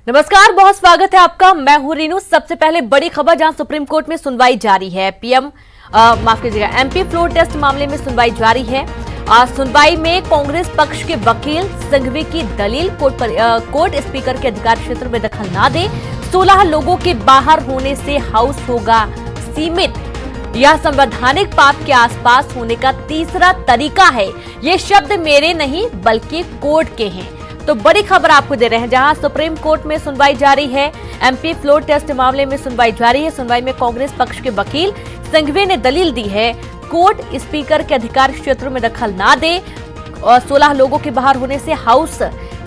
नमस्कार, बहुत स्वागत है आपका। मैं हूं रीनू। सबसे पहले बड़ी खबर, जहां सुप्रीम कोर्ट में सुनवाई जारी है। एमपी फ्लोर टेस्ट मामले में सुनवाई जारी है। सुनवाई में कांग्रेस पक्ष के वकील संघवी की दलील, कोर्ट स्पीकर के अधिकार क्षेत्र में दखल ना दे, 16 लोगों के बाहर होने से हाउस होगा सीमित, यह संवैधानिक पाप के आसपास होने का तीसरा तरीका है। ये शब्द मेरे नहीं बल्कि कोर्ट के हैं। तो बड़ी खबर आपको दे रहे हैं, जहां सुप्रीम कोर्ट में सुनवाई जारी है। एमपी फ्लोर टेस्ट मामले में सुनवाई जारी है। सुनवाई में कांग्रेस पक्ष के वकील संघवी ने दलील दी है, कोर्ट स्पीकर के अधिकार क्षेत्र में दखल ना दे और 16 लोगों के बाहर होने से हाउस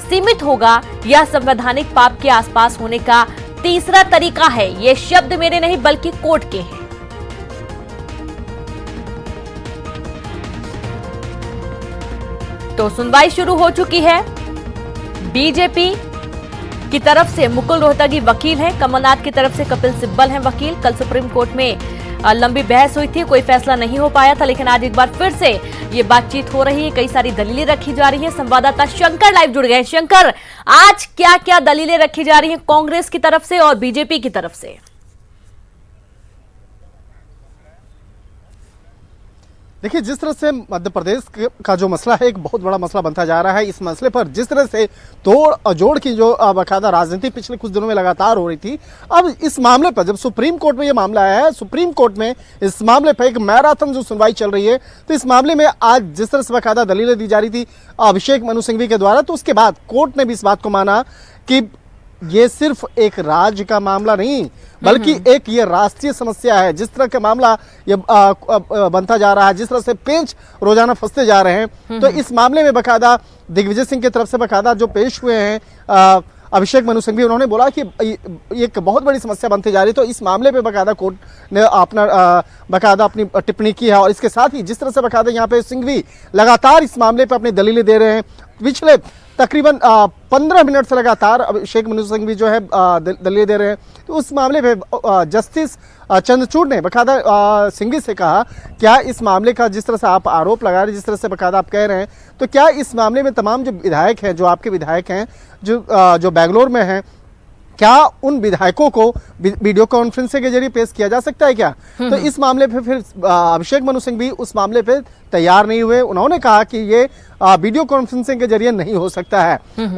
सीमित होगा, यह संवैधानिक पाप के आसपास होने का तीसरा तरीका है। ये शब्द मेरे नहीं बल्कि कोर्ट के हैं। तो सुनवाई शुरू हो चुकी है। बीजेपी की तरफ से मुकुल रोहतगी वकील हैं, कमलनाथ की तरफ से कपिल सिब्बल हैं वकील। कल सुप्रीम कोर्ट में लंबी बहस हुई थी, कोई फैसला नहीं हो पाया था, लेकिन आज एक बार फिर से ये बातचीत हो रही है, कई सारी दलीलें रखी जा रही है। संवाददाता शंकर लाइव जुड़ गए। शंकर, आज क्या क्या दलीलें रखी जा रही हैं कांग्रेस की तरफ से और बीजेपी की तरफ से? देखिए, जिस तरह से मध्य प्रदेश का जो मसला है एक बहुत बड़ा मसला बनता जा रहा है, इस मसले पर जिस तरह से तोड़ अजोड़ की जो बाकायदा राजनीति पिछले कुछ दिनों में लगातार हो रही थी, अब इस मामले पर जब सुप्रीम कोर्ट में ये मामला आया है, सुप्रीम कोर्ट में इस मामले पर एक मैराथन जो सुनवाई चल रही है, तो इस मामले में आज जिस तरह से बाकायदा दलीलें दी जा रही थी अभिषेक मनु सिंघवी के द्वारा, तो उसके बाद कोर्ट ने भी इस बात को माना कि ये सिर्फ एक राज्य का मामला नहीं बल्कि एक ये राष्ट्रीय समस्या है। जिस तरह का मामला ये बनता जा रहा है, जिस तरह से पेंच रोजाना फंसते जा रहे हैं, तो इस मामले में बकायदा दिग्विजय सिंह की तरफ से बकायदा जो पेश हुए हैं अभिषेक मनु सिंघवी, उन्होंने बोला कि एक बहुत बड़ी समस्या बनती जा रही है। तो इस मामले पे बकायदा कोर्ट ने बकायदा अपनी टिप्पणी की है। और इसके साथ ही जिस तरह से बकायदा यहाँ पे सिंघवी लगातार इस मामले पे अपनी दलीलें दे रहे हैं, पिछले तकरीबन 15 मिनट से लगातार अभिषेक मनु सिंघवी जो है दलीलें दे रहे हैं, तो उस मामले पे जस्टिस चंद्रचूड़ ने बकायदा सिंघवी से कहा, क्या इस मामले का जिस तरह से आप आरोप लगा रहे हैं, जिस तरह से बकायदा आप कह रहे हैं, तो क्या इस मामले में तमाम जो विधायक हैं, जो आपके विधायक हैं, जो बेंगलोर में हैं, क्या उन विधायकों को वीडियो कॉन्फ्रेंसिंग के जरिए पेश किया जा सकता है क्या? तो इस मामले पे फिर अभिषेक मनु सिंघवी उस मामले पे तैयार नहीं हुए। उन्होंने कहा कि ये वीडियो कॉन्फ्रेंसिंग के जरिए नहीं हो सकता है।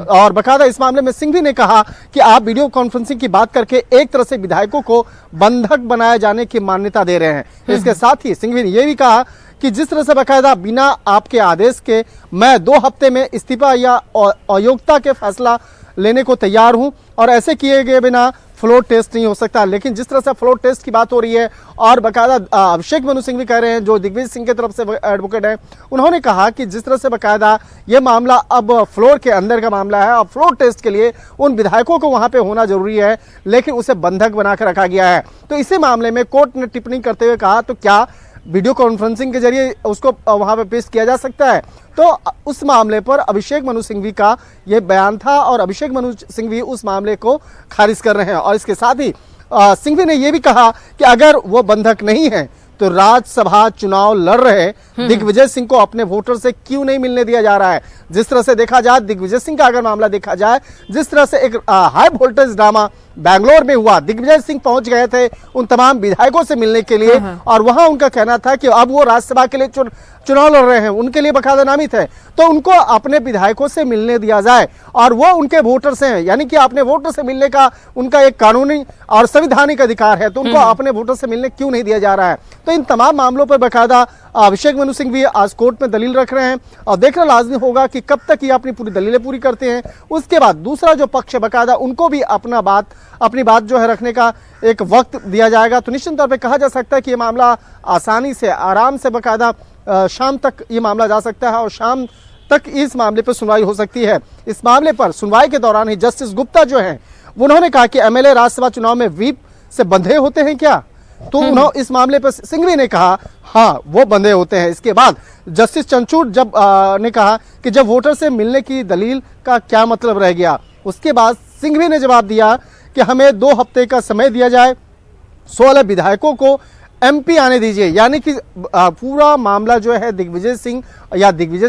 और बकायदा इस मामले में सिंघवी ने कहा कि आप वीडियो कॉन्फ्रेंसिंग की बात करके एक तरह से विधायकों को बंधक बनाए जाने की मान्यता दे रहे हैं। इसके साथ ही सिंघवी ने यह भी कहा कि जिस तरह से बकायदा बिना आपके आदेश के मैं 2 हफ्ते में इस्तीफा या अयोग्यता के फैसला लेने को तैयार हूं और ऐसे किए गए बिना फ्लोर टेस्ट नहीं हो सकता। लेकिन जिस तरह से फ्लोर टेस्ट की बात हो रही है और बकायदा अभिषेक मनु सिंघवी कह रहे हैं, जो दिग्विजय सिंह की तरफ से एडवोकेट हैं, उन्होंने कहा कि जिस तरह से बकायदा ये मामला अब फ्लोर के अंदर का मामला है, अब फ्लोर टेस्ट के लिए उन विधायकों को वहां पे होना जरूरी है, लेकिन उसे बंधक बनाकर रखा गया है। तो इसी मामले में कोर्ट ने टिप्पणी करते हुए कहा, तो क्या वीडियो कॉन्फ्रेंसिंग के जरिए उसको वहां पे पेश किया जा सकता है? तो उस मामले पर अभिषेक मनु सिंघवी का यह बयान था और अभिषेक मनु सिंघवी उस मामले को खारिज कर रहे हैं। और इसके साथ ही सिंघवी ने यह भी कहा कि अगर वो बंधक नहीं है तो राज्यसभा चुनाव लड़ रहे दिग्विजय सिंह को अपने वोटर से क्यों नहीं मिलने दिया जा रहा है? जिस तरह से देखा जाए, दिग्विजय सिंह का अगर मामला देखा जाए, जिस तरह से एक हाई वोल्टेज ड्रामा बैंगलोर में हुआ, दिग्विजय सिंह पहुंच गए थे उन तमाम विधायकों से मिलने के लिए और वहां उनका कहना था कि अब वो राज्यसभा के लिए चुनाव लड़ रहे हैं, उनके लिए बकायदा नामित है, तो उनको अपने विधायकों से मिलने दिया जाए और वो उनके वोटर से हैं, यानी कि अपने वोटर से मिलने का उनका एक कानूनी और संवैधानिक अधिकार है, तो उनको अपने वोटर से मिलने क्यों नहीं दिया जा रहा है? तो इन तमाम मामलों पर बकायदा अभिषेक मनु सिंघवी आज कोर्ट में दलील रख रहे हैं और देखना लाजमी होगा कि कब तक ये अपनी पूरी दलीलें पूरी करते हैं। उसके बाद दूसरा जो पक्ष है बकायदा, उनको भी अपनी बात जो है रखने का एक वक्त दिया जाएगा। तो निश्चित तौर पे कहा जा सकता है कि ये मामला आसानी से, आराम से बकायदा शाम तक ये मामला जा सकता है और शाम तक इस मामले पर सुनवाई हो सकती है। इस मामले पर सुनवाई के दौरान ही जस्टिस गुप्ता जो हैं, उन्होंने कहा कि एमएलए राज्यसभा चुनाव में व्हीप से बंधे होते हैं क्या? तो उन्होंने इस मामले पर सिंघवी ने कहा हाँ, वो बंधे होते हैं। इसके बाद जस्टिस चंद्रचूड़ ने कहा कि जब वोटर से मिलने की दलील का क्या मतलब रह गया? उसके बाद सिंघवी ने जवाब दिया कि हमें 2 हफ्ते का समय दिया जाए, 16 विधायकों को एमपी आने दीजिए। यानी कि पूरा मामला जो है दिग्विजय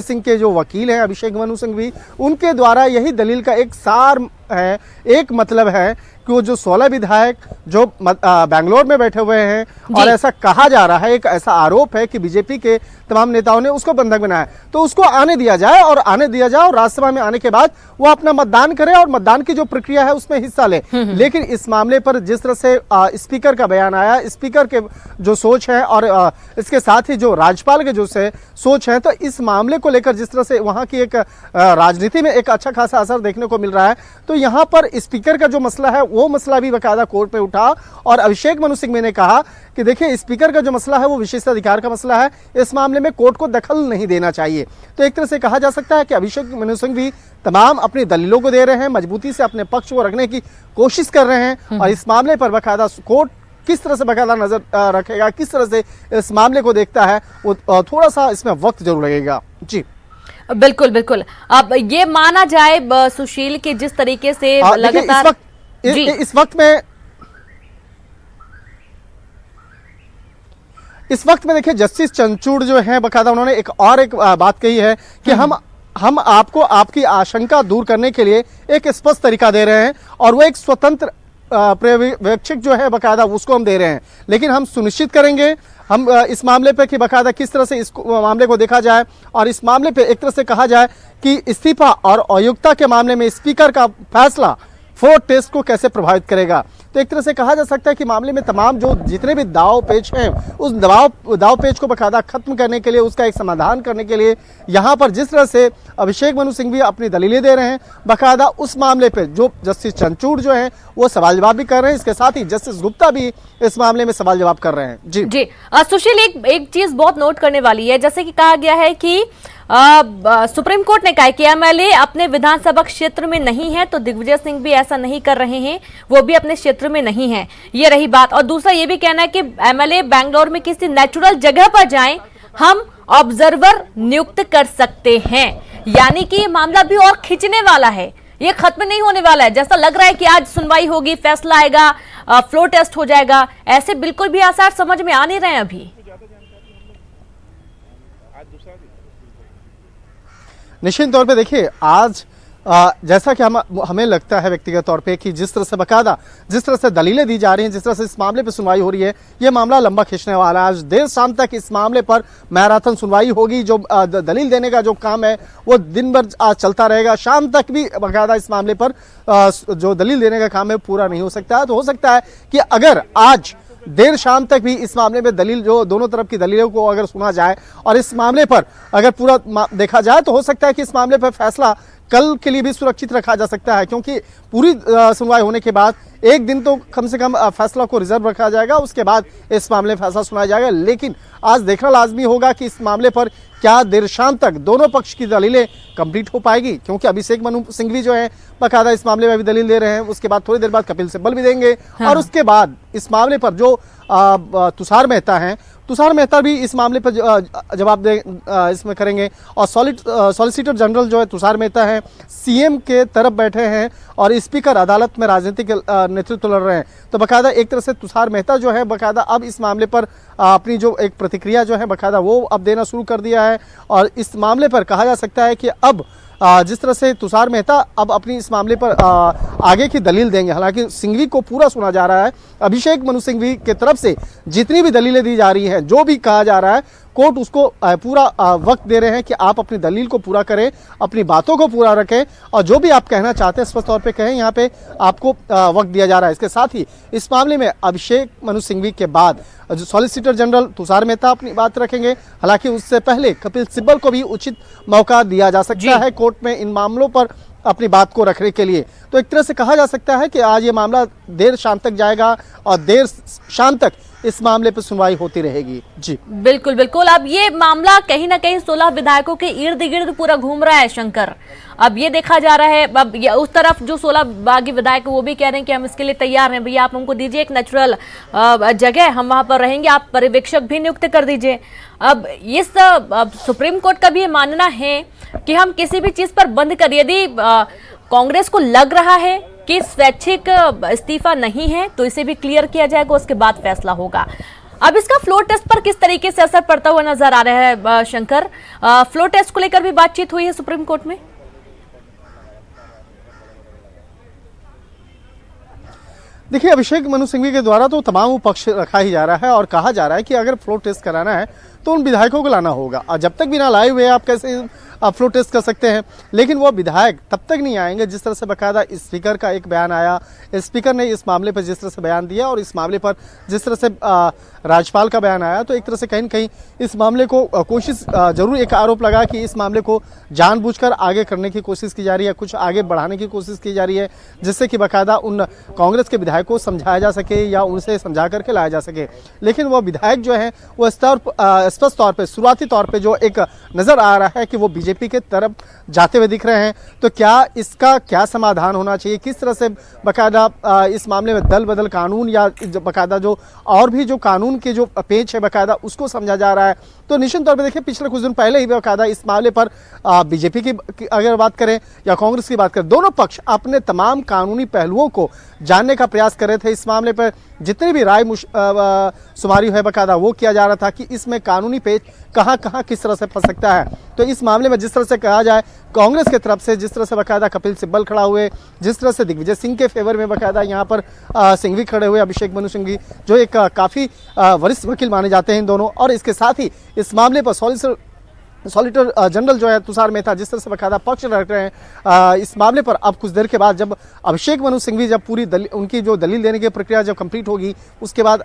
सिंह के जो वकील हैं अभिषेक मनु सिंघवी, उनके द्वारा यही दलील का एक सार है, एक मतलब है कि वो जो 16 विधायक जो बेंगलोर में बैठे हुए हैं और ऐसा कहा जा रहा है, एक ऐसा आरोप है कि बीजेपी के तमाम नेताओं ने उसको बंधक बनाया, तो उसको आने दिया जाए और राज्यसभा में आने के बाद वो अपना मतदान करे और मतदान की जो प्रक्रिया है उसमें हिस्सा ले। लेकिन इस मामले पर जिस तरह से स्पीकर का बयान आया, स्पीकर के जो सोच है और इसके साथ ही जो राज्यपाल के जो सोच है, तो इस मामले को लेकर जिस तरह से वहां की एक राजनीति में एक अच्छा खासा असर देखने को मिल रहा है, तो यहाँ पर स्पीकर का जो मसला है वो मसला भी बकायदा कोर्ट में उठा और अभिषेक मनु सिंघवी ने कहा कि देखिए स्पीकर का जो मसला है वो विशेषाधिकार का मसला है, इस मामले में कोर्ट को दखल नहीं देना चाहिए। तो एक तरह से कहा जा सकता है कि अभिषेक मनु सिंघवी तमाम अपनी दलीलों को दे रहे हैं, मजबूती से अपने पक्ष को रखने की कोशिश कर रहे हैं और इस मामले पर बकायदा कोर्ट किस तरह से बकायदा नजर रखेगा, किस तरह से इस मामले को देखता है, वो थोड़ा सा इसमें वक्त जरूर लगेगा। जी बिल्कुल बिल्कुल। अब ये माना जाए सुशील कि जिस तरीके से लगातार इस वक्त में देखिए जस्टिस चंद्रचूड़ जो है बकायदा उन्होंने एक बात कही है कि हम आपको आपकी आशंका दूर करने के लिए एक स्पष्ट तरीका दे रहे हैं और वो एक स्वतंत्र पर्यवेक्षक जो है बकायदा उसको हम दे रहे हैं, लेकिन हम सुनिश्चित करेंगे हम इस मामले पे कि बकायदा किस तरह से इस मामले को देखा जाए और इस मामले पे एक तरह से कहा जाए कि इस्तीफा और अयोग्यता के मामले में स्पीकर का फैसला फ्लोर टेस्ट को कैसे प्रभावित करेगा। तो एक तरह से कहा जा सकता है कि मामले में तमाम जो जितने भी दाव पेच हैं उस दाव पेच को बकायदा खत्म करने के लिए, उसका एक समाधान करने के लिए यहाँ पर जिस तरह से अभिषेक मनु सिंघवी अपनी दलीलें दे रहे हैं, बकायदा उस मामले पे जो जस्टिस चंद्रचूड़ जो हैं वो सवाल जवाब भी कर रहे हैं, इसके साथ ही जस्टिस गुप्ता भी इस मामले में सवाल जवाब कर रहे हैं। जी जी सुशील, एक चीज बहुत नोट करने वाली है, जैसे कि कहा गया है कि सुप्रीम कोर्ट ने कहा कि एमएलए अपने विधानसभा क्षेत्र में नहीं है, तो दिग्विजय सिंह भी ऐसा नहीं कर रहे हैं, वो भी अपने क्षेत्र में नहीं है, ये रही बात। और दूसरा ये भी कहना है कि एमएलए बैंगलोर में किसी नेचुरल जगह पर जाएं, हम ऑब्जर्वर नियुक्त कर सकते हैं, यानी कि ये मामला भी और खिंचने वाला है, ये खत्म नहीं होने वाला है। जैसा लग रहा है कि आज सुनवाई होगी, फैसला आएगा, फ्लोर टेस्ट हो जाएगा, ऐसे बिल्कुल भी आसार समझ में आ नहीं रहे हैं अभी। निश्चित तौर पे देखिए आज जैसा कि हमें लगता है व्यक्तिगत तौर पे कि जिस तरह से बकायदा जिस तरह से दलीलें दी जा रही हैं, जिस तरह से इस मामले पे सुनवाई हो रही है, ये मामला लंबा खींचने वाला है। आज देर शाम तक इस मामले पर मैराथन सुनवाई होगी। जो दलील देने का जो काम है वो दिन भर आज चलता रहेगा, शाम तक भी बकायदा इस मामले पर जो दलील देने का काम है पूरा नहीं हो सकता है। तो हो सकता है कि अगर आज देर शाम तक भी इस मामले में दलील जो दोनों तरफ की दलीलों को अगर सुना जाए और इस मामले पर अगर पूरा देखा जाए, तो हो सकता है कि इस मामले पर फैसला कल के लिए भी सुरक्षित रखा जा सकता है, क्योंकि पूरी सुनवाई होने के बाद एक दिन तो कम से कम फैसला को रिजर्व रखा जाएगा, उसके बाद इस मामले में फैसला सुनाया जाएगा। लेकिन आज देखना लाजमी होगा कि इस मामले पर क्या देर शाम तक दोनों पक्ष की दलीलें कंप्लीट हो पाएगी, क्योंकि अभिषेक मनु सिंघवी जो है बकायदा इस मामले में भी दलील दे रहे हैं, उसके बाद थोड़ी देर बाद कपिल सिब्बल भी देंगे। और उसके बाद इस मामले पर जो तुषार मेहता हैं, तुषार मेहता भी इस मामले पर जवाब इसमें करेंगे। और सॉलिसिटर जनरल जो है तुषार मेहता हैं, सीएम के तरफ बैठे हैं और स्पीकर अदालत में राजनीतिक नेतृत्व लड़ रहे हैं। तो बकायदा एक तरह से तुषार मेहता जो है बकायदा अब इस मामले पर अपनी जो एक प्रतिक्रिया जो है बकायदा वो अब देना शुरू कर दिया है। और इस मामले पर कहा जा सकता है कि अब जिस तरह से तुषार मेहता अब अपनी इस मामले पर आगे की दलील देंगे। हालांकि सिंघवी को पूरा सुना जा रहा है, अभिषेक मनु सिंघवी की तरफ से जितनी भी दलीलें दी जा रही हैं, जो भी कहा जा रहा है, कोर्ट उसको पूरा वक्त दे रहे हैं कि आप अपनी दलील को पूरा करें, अपनी बातों को पूरा रखें और जो भी आप कहना चाहते हैं स्पष्ट तौर पे कहें। यहाँ पे आपको वक्त दिया जा रहा है। इसके साथ ही इस मामले में अभिषेक मनु सिंघवी के बाद जो सॉलिसिटर जनरल तुषार मेहता अपनी बात रखेंगे। हालांकि उससे पहले कपिल सिब्बल को भी उचित मौका दिया जा सकता है कोर्ट में इन मामलों पर अपनी बात को रखने के लिए। तो एक तरह से कहा जा सकता है कि आज ये मामला देर शाम तक जाएगा और देर शाम तक इस मामले पर सुनवाई होती रहेगी। जी बिल्कुल बिल्कुल। अब ये मामला कहीं ना कहीं 16 विधायकों के इर्द गिर्द पूरा घूम रहा है शंकर। अब ये देखा जा रहा है, अब उस तरफ जो 16 बागी विधायक वो भी कह रहे हैं कि हम इसके लिए तैयार हैं, भैया आप हमको दीजिए एक नेचुरल जगह, हम वहां पर रहेंगे, आप पर्यवेक्षक भी नियुक्त कर दीजिए। अब इस सुप्रीम कोर्ट का भी ये मानना है कि हम किसी भी चीज पर बंद कर, यदि कांग्रेस को लग रहा है कि स्वैच्छिक इस्तीफा नहीं है तो इसे भी क्लियर किया जाएगा, उसके बाद फैसला होगा। अब इसका फ्लोर टेस्ट पर किस तरीके से असर पड़ता हुआ नजर आ रहा है शंकर? फ्लोर टेस्ट को लेकर भी बातचीत हुई है सुप्रीम कोर्ट में? देखिए, अभिषेक मनु सिंघवी के द्वारा तो तमाम पक्ष रखा ही जा रहा है और कहा जा रहा है कि अगर फ्लोर टेस्ट कराना है तो उन विधायकों को लाना होगा, और जब तक बिना लाए हुए आप कैसे फ्लोर टेस्ट कर सकते हैं। लेकिन वो विधायक तब तक नहीं आएंगे जिस तरह से बाकायदा स्पीकर का एक बयान आया, स्पीकर ने इस मामले पर जिस तरह से बयान दिया और इस मामले पर जिस तरह से राज्यपाल का बयान आया, तो एक तरह से कहीं न कहीं इस मामले को कोशिश जरूर एक आरोप लगा कि इस मामले को जानबूझकर आगे करने की कोशिश की जा रही है, कुछ आगे बढ़ाने की कोशिश की जा रही है, जिससे कि बाकायदा उन कांग्रेस के विधायकों को समझाया जा सके या उनसे समझा करके लाया जा सके। लेकिन वो विधायक जो है वो स्पष्ट तौर पर शुरुआती तौर पर जो एक नजर आ रहा है कि वो बीजेपी के तरफ जाते हुए दिख रहे हैं। तो क्या इसका क्या समाधान होना चाहिए, किस तरह से बाकायदा इस मामले में दल बदल कानून या बाकायदा जो और भी जो कानून के जो पेच है बाकायदा उसको समझा जा रहा है। तो निश्चित तौर पर देखिए, पिछले कुछ दिन पहले ही बाकायदा इस मामले पर बीजेपी की अगर बात करें या कांग्रेस की बात करें, दोनों पक्ष अपने तमाम कानूनी पहलुओं को जानने का प्रयास कर रहे थे। इस मामले पर जितनी भी राय शुमारी है बाकायदा वो किया जा रहा था कि इसमें कानूनी पेच कहां कहां किस तरह से फंस सकता है। तो इस मामले में जिस तरह से कहा जाए, कांग्रेस की तरफ से जिस तरह से बाकायदा कपिल सिब्बल खड़ा हुए, जिस तरह से दिग्विजय सिंह के फेवर में बाकायदा यहाँ पर सिंघवी खड़े हुए, अभिषेक मनु सिंघवी जो एक काफी वरिष्ठ वकील माने जाते हैं इन दोनों, और इसके साथ ही इस मामले पर सॉलिसिटर जनरल जो है तुषार मेहता जिस तरह से बाकायदा पक्ष रख रहे हैं इस मामले पर। अब कुछ देर के बाद जब अभिषेक मनु सिंघवी जब पूरी उनकी जो दलील देने की प्रक्रिया जब कंप्लीट होगी, उसके बाद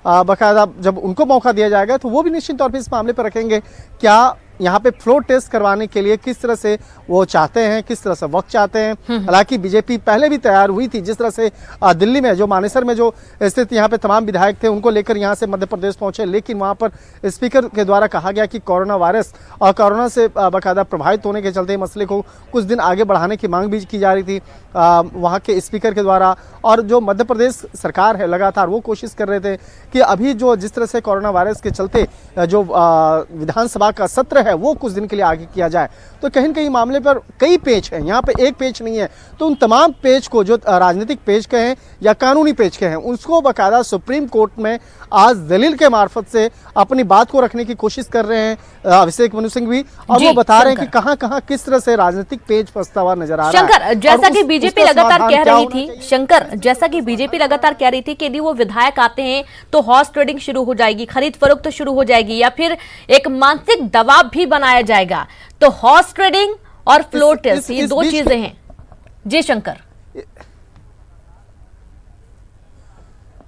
बाकायदा जब उनको मौका दिया जाएगा तो वो भी निश्चित तौर पे इस मामले पर रखेंगे क्या यहाँ पे फ्लोर टेस्ट करवाने के लिए किस तरह से वो चाहते हैं, किस तरह से वक्त चाहते हैं। हालांकि बीजेपी पहले भी तैयार हुई थी, जिस तरह से दिल्ली में जो मानेसर में जो स्थित यहाँ पे तमाम विधायक थे उनको लेकर यहाँ से मध्य प्रदेश पहुंचे, लेकिन वहाँ पर स्पीकर के द्वारा कहा गया कि कोरोना वायरस और कोरोना से बाकायदा प्रभावित होने के चलते मसले को कुछ दिन आगे बढ़ाने की मांग भी की जा रही थी वहाँ के स्पीकर के द्वारा। और जो मध्य प्रदेश सरकार है लगातार वो कोशिश कर रहे थे कि अभी जो जिस तरह से कोरोना वायरस के चलते जो विधानसभा का सत्र है वो कुछ दिन के लिए आगे किया जाए। तो कहीं न कहीं मामले पर कई पेच हैं, यहाँ पे एक पेच नहीं है। तो उन तमाम पेच को जो राजनीतिक पेच के हैं या कानूनी पेच के हैं उसको बाकायदा सुप्रीम कोर्ट में आज दलील के मार्फत से अपनी बात को रखने की कोशिश कर रहे हैं अभिषेक मनु सिंघवी, और वो बता रहे हैं कि कहाँ कहाँ किस तरह से राजनीतिक पेच फंसता हुआ नजर आ रहा है। शंकर, जैसा कि बीजेपी लगातार कह रही थी, शंकर जैसा कि बीजेपी लगातार कह रही थी कि यदि वो विधायक आते हैं तो हॉर्स ट्रेडिंग शुरू हो जाएगी, खरीद फरोख्त शुरू हो जाएगी या फिर एक मानसिक दबाव भी बनाया जाएगा। तो हॉर्स ट्रेडिंग और फ्लोर टेस्ट ये दो चीजें हैं। जी शंकर,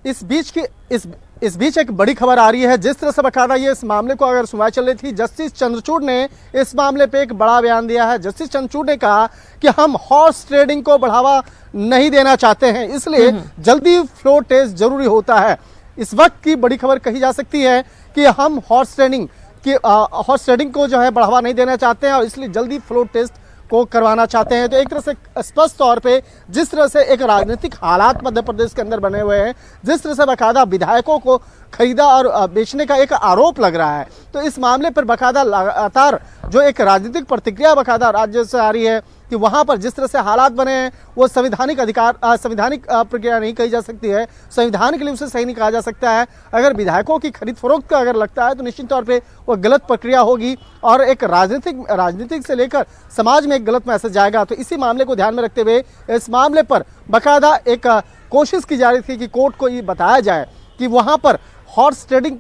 इस बीच एक बड़ी खबर आ रही है। जिस तरह से बाकायदा ये इस मामले को अगर सुनवाई चल रही थी, जस्टिस चंद्रचूड़ ने इस मामले पे एक बड़ा बयान दिया है। जस्टिस चंद्रचूड़ ने कहा कि हम हॉर्स ट्रेडिंग को बढ़ावा नहीं देना चाहते हैं, इसलिए जल्दी फ्लोर टेस्ट जरूरी होता है। इस वक्त की बड़ी खबर कही जा सकती है कि हम हॉर्स ट्रेडिंग को जो है बढ़ावा नहीं देना चाहते हैं और इसलिए जल्दी फ्लोर टेस्ट को करवाना चाहते हैं। तो एक तरह से स्पष्ट तौर पे जिस तरह से एक राजनीतिक हालात मध्य प्रदेश के अंदर बने हुए हैं, जिस तरह से बाकायदा विधायकों को खरीदा और बेचने का एक आरोप लग रहा है, तो इस मामले पर बाकायदा लगातार जो एक राजनीतिक प्रतिक्रिया बाकायदा राज्य से आ रही है कि वहां पर जिस तरह से हालात बने हैं वो संवैधानिक प्रक्रिया नहीं कही जा सकती है, संविधान के लिए उसे सही नहीं कहा जा सकता है। अगर विधायकों की खरीद फरोख्त का अगर लगता है तो निश्चित तौर पे वो गलत प्रक्रिया होगी और एक राजनीतिक से लेकर समाज में एक गलत मैसेज जाएगा। तो इसी मामले को ध्यान में रखते हुए इस मामले पर बाकायदा एक कोशिश की जा रही थी कि कोर्ट को ये बताया जाए कि वहां पर हॉर्स ट्रेडिंग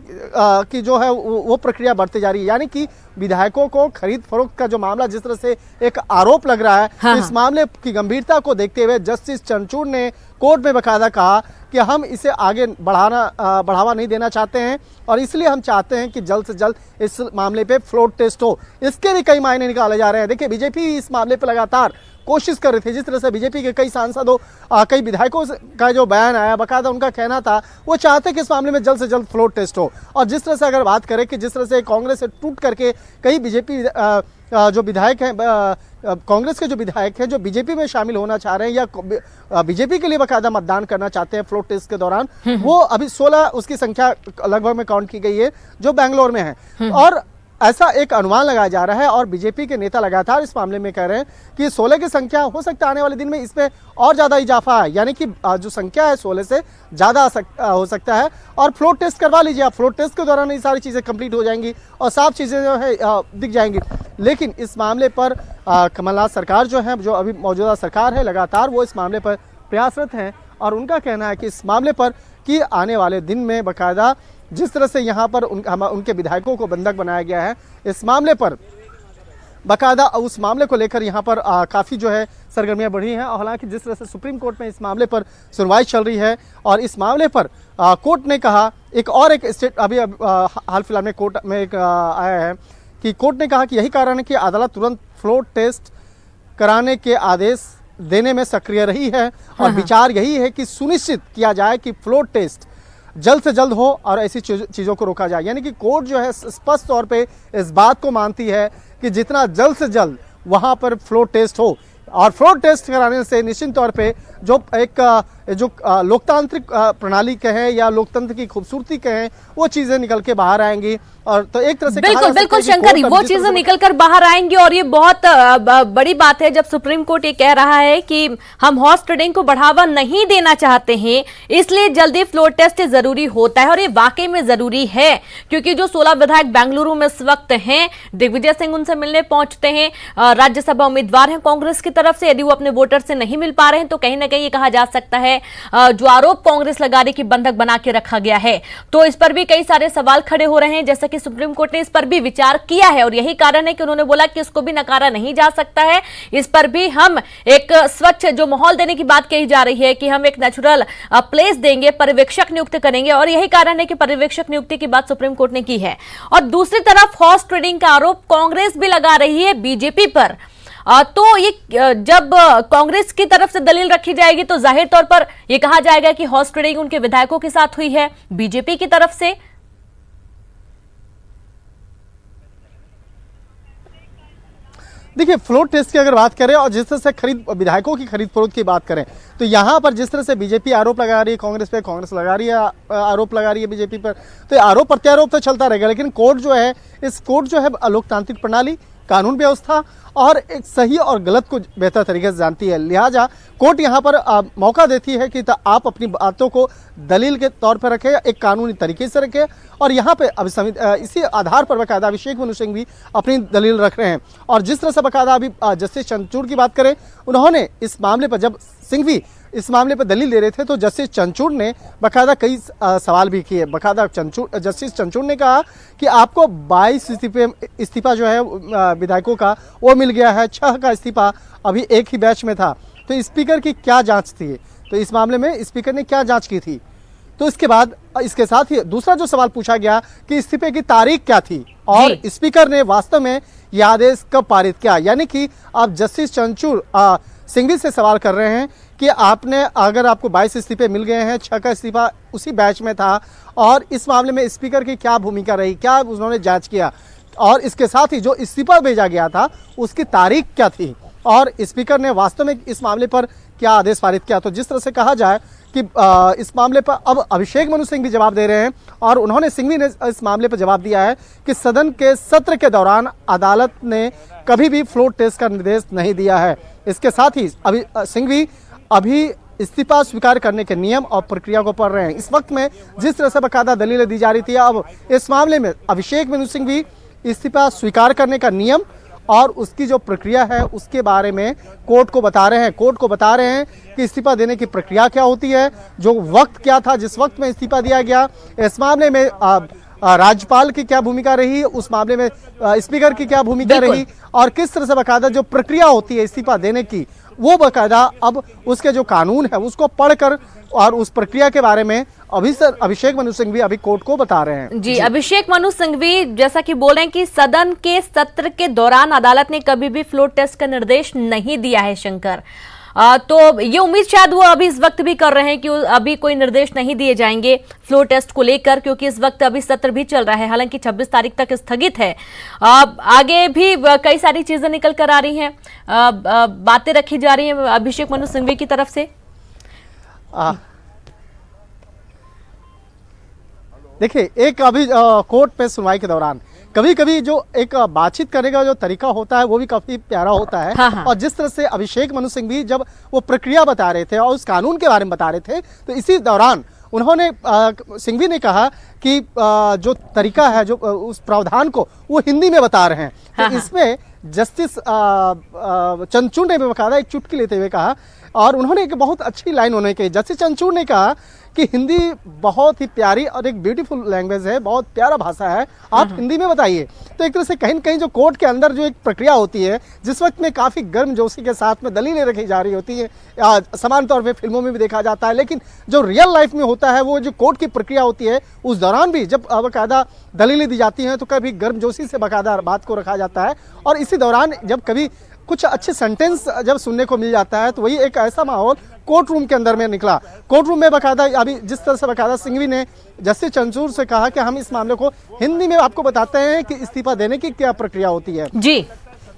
की जो है वो प्रक्रिया बढ़ती जा रही है, यानी कि विधायकों को खरीद फरोख्त का जो मामला जिस तरह से एक आरोप लग रहा है। हाँ। इस मामले की गंभीरता को देखते हुए जस्टिस चंद्रचूड़ ने कोर्ट में बाकायदा कहा कि हम इसे आगे बढ़ावा नहीं देना चाहते हैं और इसलिए हम चाहते हैं कि जल्द से जल्द इस मामले पे फ्लोर टेस्ट हो। इसके भी कई मायने निकाले जा रहे हैं। देखिए, बीजेपी इस मामले पर लगातार कोशिश कर रही थी, जिस तरह से बीजेपी के कई सांसदों कई विधायकों का जो बयान आया बाकायदा उनका कहना था वो चाहते कि इस मामले में जल्द से जल्द फ्लोर टेस्ट हो। और जिस तरह से अगर बात करें कि जिस तरह से कांग्रेस से टूट करके कई बीजेपी जो विधायक हैं, कांग्रेस के जो विधायक हैं जो बीजेपी में शामिल होना चाह रहे हैं या बीजेपी के लिए बाकायदा मतदान करना चाहते हैं फ्लोर टेस्ट के दौरान, वो अभी 16 उसकी संख्या लगभग में काउंट की गई है जो बेंगलोर में है। और ऐसा एक अनुमान लगाया जा रहा है और बीजेपी के नेता लगातार इस मामले में कह रहे हैं कि 16 की संख्या हो सकता है आने वाले दिन में इसमें और ज्यादा इजाफा है, यानी कि जो संख्या है 16 से ज्यादा हो सकता है। और फ्लोर टेस्ट करवा लीजिए आप, फ्लोर टेस्ट के दौरान ये सारी चीजें कंप्लीट हो जाएंगी और साफ चीजें जो है दिख जाएंगी। लेकिन इस मामले पर कमलनाथ सरकार जो है, जो अभी मौजूदा सरकार है, लगातार वो इस मामले पर प्रयासरत हैं और उनका कहना है कि इस मामले पर कि आने वाले दिन में बाकायदा जिस तरह से यहाँ पर उनके विधायकों को बंधक बनाया गया है, इस मामले पर बाकायदा उस मामले को लेकर यहाँ पर काफ़ी जो है सरगर्मियाँ बढ़ी हैं। और हालांकि जिस तरह से सुप्रीम कोर्ट में इस मामले पर सुनवाई चल रही है और इस मामले पर कोर्ट ने कहा एक स्टेट अभी हाल फिलहाल में कोर्ट में एक आया है कि कोर्ट ने कहा कि यही कारण है कि अदालत तुरंत फ्लोर टेस्ट कराने के आदेश देने में सक्रिय रही है और विचार यही है कि सुनिश्चित किया जाए कि फ्लोर टेस्ट जल्द से जल्द हो और ऐसी चीज़ों को रोका जाए। यानी कि कोर्ट जो है स्पष्ट तौर पे इस बात को मानती है कि जितना जल्द से जल्द वहाँ पर फ्लोर टेस्ट हो, और फ्लोर टेस्ट कराने से निश्चित तौर पे जो एक लोकतांत्रिक प्रणाली कहें या लोकतंत्र की खूबसूरती कहें वो चीज़ें निकल के बाहर आएंगी। और तो एक तरह से बिल्कुल शंकर, वो चीजें निकल कर बाहर आएंगी और ये बहुत बड़ी बात है जब सुप्रीम कोर्ट ये कह रहा है कि हम हॉर्स ट्रेडिंग को बढ़ावा नहीं देना चाहते हैं, इसलिए जल्दी फ्लोर टेस्ट जरूरी होता है। और ये वाकई में जरूरी है क्योंकि जो 16 विधायक बेंगलुरु में इस वक्त हैं, दिग्विजय सिंह उनसे मिलने पहुंचते हैं, राज्यसभा उम्मीदवार हैं कांग्रेस की तरफ से, यदि वो अपने वोटर से नहीं मिल पा रहे हैं तो कहीं ना कहीं ये कहा जा सकता है जो आरोप कांग्रेस लगा रही कि बंधक बना के रखा गया है, तो इस पर भी कई सारे सवाल खड़े हो रहे हैं। जैसा कि सुप्रीम कोर्ट ने इस पर भी विचार किया है और यही कारण है कि उन्होंने बोला कि इसको भी नकारा नहीं जा सकता है, इस पर भी हम एक स्वच्छ जो माहौल देने की बात कही जा रही है कि हम एक नेचुरल प्लेस देंगे, पर्यवेक्षक नियुक्त करेंगे, और यही कारण है कि पर्यवेक्षक नियुक्ति की बात सुप्रीम कोर्ट ने की है। और दूसरी तरफ हॉर्स ट्रेडिंग का आरोप कांग्रेस भी लगा रही है बीजेपी पर, तो ये जब कांग्रेस की तरफ से दलील रखी जाएगी तो जाहिर तौर पर यह कहा जाएगा कि हॉर्स ट्रेडिंग उनके विधायकों के साथ हुई है बीजेपी की तरफ से। देखिए, फ्लोर टेस्ट की अगर बात करें और जिस तरह से विधायकों की खरीद फरोख्त की बात करें तो यहाँ पर जिस तरह से बीजेपी आरोप लगा रही है कांग्रेस पे, कांग्रेस लगा रही है आरोप लगा रही है बीजेपी पर, तो आरोप प्रत्यारोप तो चलता रहेगा। लेकिन कोर्ट जो है, इस कोर्ट जो है लोकतांत्रिक प्रणाली, कानून व्यवस्था और एक सही और गलत को बेहतर तरीके से जानती है, लिहाजा कोर्ट यहाँ पर मौका देती है कि आप अपनी बातों को दलील के तौर पर रखें, एक कानूनी तरीके से रखें। और यहाँ पे इसी आधार पर बाकायदा अभिषेक मनु सिंह भी अपनी दलील रख रहे हैं। और जिस तरह से बाकायदा अभी जस्टिस चंद्रचूड़ की बात करें, उन्होंने इस मामले पर जब सिंघवी इस मामले पर दलील दे रहे थे तो जस्टिस चंद्रचूड़ ने बाकायदा कई सवाल भी किए। बाकायदा जस्टिस चंद्रचूड़ ने कहा कि आपको 22 इस्तीफा जो है विधायकों का वो मिल गया है, 6 का इस्तीफा अभी एक ही बैच में था, तो स्पीकर की क्या जांच थी, तो इस मामले में स्पीकर ने क्या जांच की थी। तो इसके बाद इसके साथ ही दूसरा जो सवाल पूछा गया कि इस्तीफे की तारीख क्या थी और स्पीकर ने वास्तव में यह आदेश कब पारित किया। यानी कि अब जस्टिस चंद्रचूड़ सिंघवी से सवाल कर रहे हैं कि आपने अगर आपको 22 इस्तीफे मिल गए हैं, 6 का इस्तीफा उसी बैच में था, और इस मामले में स्पीकर की क्या भूमिका रही, क्या उन्होंने जांच किया, और इसके साथ ही जो इस्तीफा भेजा गया था उसकी तारीख क्या थी और स्पीकर ने वास्तव में इस मामले पर क्या आदेश पारित किया। तो जिस तरह से कहा जाए कि इस मामले पर अब अभिषेक मनु सिंह भी जवाब दे रहे हैं और उन्होंने सिंघवी ने इस मामले पर जवाब दिया है कि सदन के सत्र के दौरान अदालत ने कभी भी फ्लोर टेस्ट का निर्देश नहीं दिया है। इसके साथ ही सिंघवी अभी इस्तीफा स्वीकार करने के नियम और प्रक्रिया को पढ़ रहे हैं। इस वक्त में जिस तरह से बाकायदा दलीलें दी जा रही थी, अब इस मामले में अभिषेक मनु सिंह भी इस्तीफा स्वीकार करने का नियम और उसकी जो प्रक्रिया है उसके बारे में कोर्ट को बता रहे हैं। कोर्ट को बता रहे हैं कि इस्तीफा देने की प्रक्रिया क्या होती है, जो वक्त क्या था जिस वक्त में इस्तीफा दिया गया, इस मामले में राज्यपाल की क्या भूमिका रही, उस मामले में स्पीकर की क्या भूमिका रही, और किस तरह से बाकायदा जो प्रक्रिया होती है इस्तीफा देने की वो बाकायदा अब उसके जो कानून है उसको पढ़कर और उस प्रक्रिया के बारे में अभिषेक मनु सिंघवी अभी कोर्ट को बता रहे हैं। जी, अभिषेक मनु सिंघवी जैसा कि बोल रहे हैं कि सदन के सत्र के दौरान अदालत ने कभी भी फ्लोर टेस्ट का निर्देश नहीं दिया है। शंकर, तो ये उम्मीद शायद वो अभी इस वक्त भी कर रहे हैं कि अभी कोई निर्देश नहीं दिए जाएंगे फ्लोर टेस्ट को लेकर, क्योंकि इस वक्त अभी सत्र भी चल रहा है, हालांकि 26 तारीख तक स्थगित है। आगे भी कई सारी चीजें निकल कर आ रही हैं, बातें रखी जा रही हैं अभिषेक मनु सिंघवी की तरफ से। देखिए, एक अभी कोर्ट पे सुनवाई के दौरान कभी कभी जो एक बातचीत करने का जो तरीका होता है वो भी काफी प्यारा होता है। हाँ। और जिस तरह से अभिषेक मनु सिंह भी जब वो प्रक्रिया बता रहे थे और उस कानून के बारे में बता रहे थे, तो इसी दौरान उन्होंने सिंघवी ने कहा कि जो तरीका है, जो उस प्रावधान को वो हिंदी में बता रहे हैं। तो इसमें जस्टिस चंद्रचूड़ ने भी बकायदा एक चुटकी लेते हुए कहा, और उन्होंने एक बहुत अच्छी लाइन उन्होंने कही। जस्टिस चंद्रचूड़ ने कहा कि हिंदी बहुत ही प्यारी और एक ब्यूटीफुल लैंग्वेज है, बहुत प्यारा भाषा है, आप हिंदी में बताइए। तो एक तरह से कहीं न कहीं जो कोर्ट के अंदर जो एक प्रक्रिया होती है, जिस वक्त में काफ़ी गर्मजोशी के साथ में दलीलें रखी जा रही होती है, समान तौर पे फिल्मों में भी देखा जाता है, लेकिन जो रियल लाइफ में होता है वो जो कोर्ट की प्रक्रिया होती है, उस दौरान भी जब बाकायदा दलीलें दी जाती हैं तो कभी गर्मजोशी से बाकायदा बात को रखा जाता है, और इसी दौरान जब कभी कुछ अच्छे सेंटेंस जब सुनने को मिल जाता है तो वही एक ऐसा माहौल कोर्ट रूम के अंदर में निकला। कोर्ट रूम में बाकायदा अभी जिस तरह से बाकायदा सिंघवी ने जस्टिस चंद्रचूड़ से कहा कि हम इस मामले को हिंदी में आपको बताते हैं कि इस्तीफा देने की क्या प्रक्रिया होती है जी।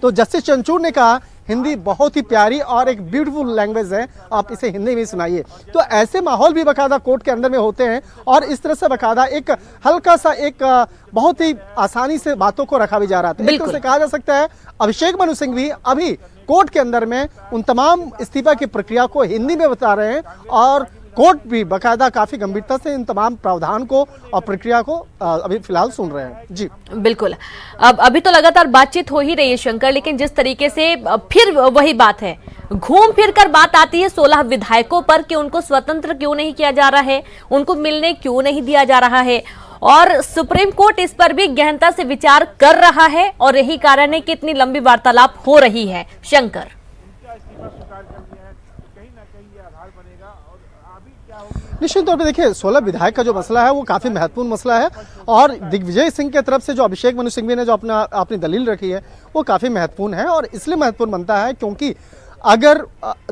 तो जस्टिस चंद्रचूड़ ने कहा हिंदी बहुत ही प्यारी और एक ब्यूटीफुल लैंग्वेज है, आप इसे हिंदी में सुनाइए। तो ऐसे माहौल भी बाकायदा कोर्ट के अंदर में होते हैं, और इस तरह से बाकायदा एक हल्का सा एक बहुत ही आसानी से बातों को रखा भी जा रहा था। एक तरह से कहा जा सकता है अभिषेक मनु सिंघवी अभी कोर्ट के अंदर में उन तमाम इस्तीफा की प्रक्रिया को हिंदी में बता रहे हैं, और कोर्ट भी बाकायदा काफी गंभीरता से इन तमाम प्रावधान को और प्रक्रिया को अभी फिलहाल सुन रहे हैं। जी बिल्कुल। अब अभी तो लगातार बातचीत हो ही रही है शंकर, लेकिन जिस तरीके से फिर वही बात है, घूम फिर कर बात आती है 16 विधायकों पर कि उनको स्वतंत्र क्यों नहीं किया जा रहा है, उनको मिलने क्यों नहीं दिया जा रहा है, और सुप्रीम कोर्ट इस पर भी गहनता से विचार कर रहा है, और यही कारण है कि इतनी लंबी वार्तालाप हो रही है। शंकर, निश्चित तौर पे देखिए 16 विधायक का जो मसला है वो काफी महत्वपूर्ण मसला है, और दिग्विजय सिंह की तरफ से जो अभिषेक मनु सिंघवी ने जो अपनी दलील रखी है वो काफी महत्वपूर्ण है, और इसलिए महत्वपूर्ण बनता है क्योंकि अगर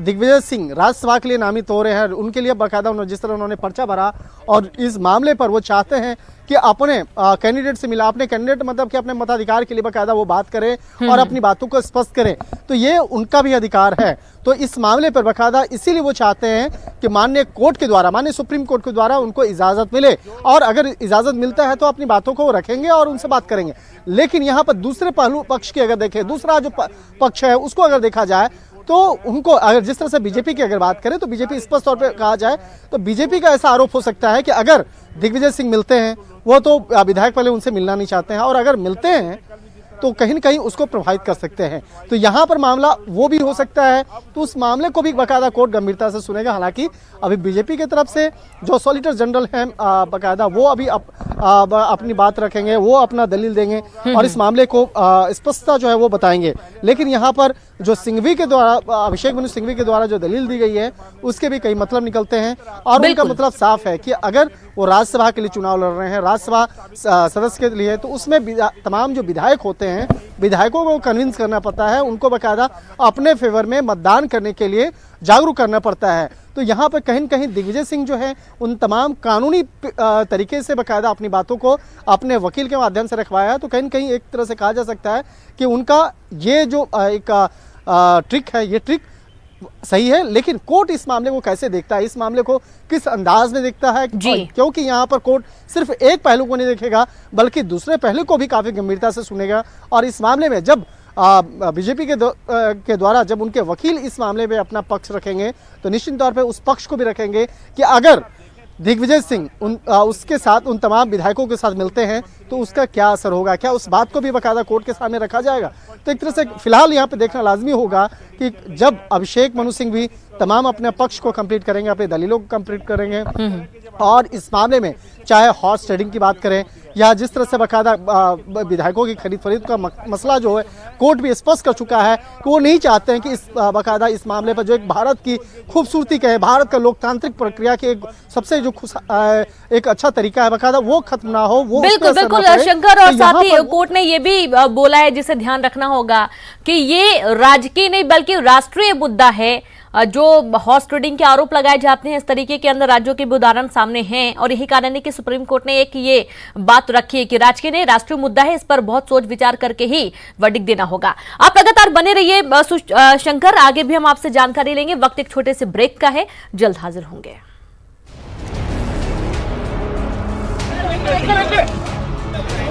दिग्विजय सिंह राज्यसभा के लिए नामित हो रहे हैं, उनके लिए बाकायदा जिस तरह उन्होंने पर्चा भरा, और इस मामले पर वो चाहते हैं कि अपने कैंडिडेट से मिला, अपने कैंडिडेट मतलब कि अपने मताधिकार के लिए बाकायदा वो बात करें और अपनी बातों को स्पष्ट करें, तो ये उनका भी अधिकार है। तो इस मामले पर बाकायदा इसीलिए वो चाहते हैं कि माननीय कोर्ट के द्वारा, माननीय सुप्रीम कोर्ट के द्वारा उनको इजाजत मिले, और अगर इजाजत मिलता है तो अपनी बातों को रखेंगे और उनसे बात करेंगे। लेकिन यहाँ पर दूसरे पहलू पक्ष की अगर देखें, दूसरा जो पक्ष है उसको अगर देखा जाए तो उनको अगर जिस तरह से बीजेपी की अगर बात करें तो बीजेपी स्पष्ट तौर पे कहा जाए तो बीजेपी का ऐसा आरोप हो सकता है कि अगर दिग्विजय सिंह मिलते हैं, वो तो विधायक पहले उनसे मिलना नहीं चाहते हैं, और अगर मिलते हैं तो कहीं न कहीं उसको प्रभावित कर सकते हैं। तो यहाँ पर मामला वो भी हो सकता है, तो उस मामले को भी बाकायदा कोर्ट गंभीरता से सुनेगा। हालांकि अभी बीजेपी की तरफ से जो सॉलिसिटर जनरल हैं बाकायदा वो अभी अपनी बात रखेंगे, वो अपना दलील देंगे और इस मामले को स्पष्टता जो है वो बताएंगे। लेकिन यहाँ पर जो सिंघवी के द्वारा, अभिषेक मनु सिंघवी के द्वारा जो दलील दी गई है उसके भी कई मतलब निकलते हैं, और उनका मतलब साफ है कि अगर वो राज्यसभा के लिए चुनाव लड़ रहे हैं, राज्यसभा सदस्य के लिए, तो उसमें तमाम जो विधायक होते हैं, विधायकों को कन्विंस करना पड़ता है, उनको बाकायदा अपने फेवर में मतदान करने के लिए जागरूक करना पड़ता है। तो यहाँ पर कहीं न कहीं दिग्विजय सिंह जो है उन तमाम कानूनी तरीके से बाकायदा अपनी बातों को अपने वकील के माध्यम से रखवाया, तो कहीं न कहीं एक तरह से कहा जा सकता है कि उनका ये जो एक ट्रिक है, ये ट्रिक सही है। लेकिन कोर्ट इस मामले को कैसे देखता है, इस मामले को किस अंदाज में देखता है, क्योंकि यहाँ पर कोर्ट सिर्फ एक पहलू को नहीं देखेगा बल्कि दूसरे पहलू को भी काफी गंभीरता से सुनेगा। और इस मामले में जब बीजेपी के द्वारा जब उनके वकील इस मामले में अपना पक्ष रखेंगे तो निश्चित तौर पे उस पक्ष को भी रखेंगे कि अगर दिग्विजय सिंह उसके साथ उन तमाम विधायकों के साथ मिलते हैं तो उसका क्या असर होगा, क्या उस बात को भी बाकायदा कोर्ट के सामने रखा जाएगा। तो एक तरह से फिलहाल यहाँ पे देखना लाजमी होगा कि जब अभिषेक मनु सिंघवी तमाम अपने पक्ष को कंप्लीट करेंगे, अपने दलीलों को कंप्लीट करेंगे, और इस मामले में चाहे हॉर्स ट्रेडिंग की बात करें या जिस तरह से बाकायदा विधायकों की खरीद फरीद का मसला जो है कोर्ट भी स्पष्ट कर चुका है कि वो नहीं चाहते हैं कि इस बाकायदा इस मामले पर जो एक भारत की खूबसूरती का है, भारत का लोकतांत्रिक प्रक्रिया के एक सबसे जो एक अच्छा तरीका है बाकायदा वो खत्म ना हो। वो बिल्कुल बिल्कुल शंकर, और साथ ही कोर्ट ने ये भी बोला है जिसे ध्यान रखना होगा कि ये राजकीय नहीं बल्कि राष्ट्रीय मुद्दा है। जो हॉर्स ट्रेडिंग के आरोप लगाए जाते हैं इस तरीके के अंदर राज्यों के भी उदाहरण सामने हैं, और यही कारण है कि सुप्रीम कोर्ट ने एक ये बात रखी है कि राजकीय नहीं राष्ट्रीय मुद्दा है, इस पर बहुत सोच विचार करके ही वर्डिक्ट देना होगा। आप लगातार बने रहिए शंकर, आगे भी हम आपसे जानकारी लेंगे। वक्त एक छोटे से ब्रेक का है, जल्द हाजिर होंगे।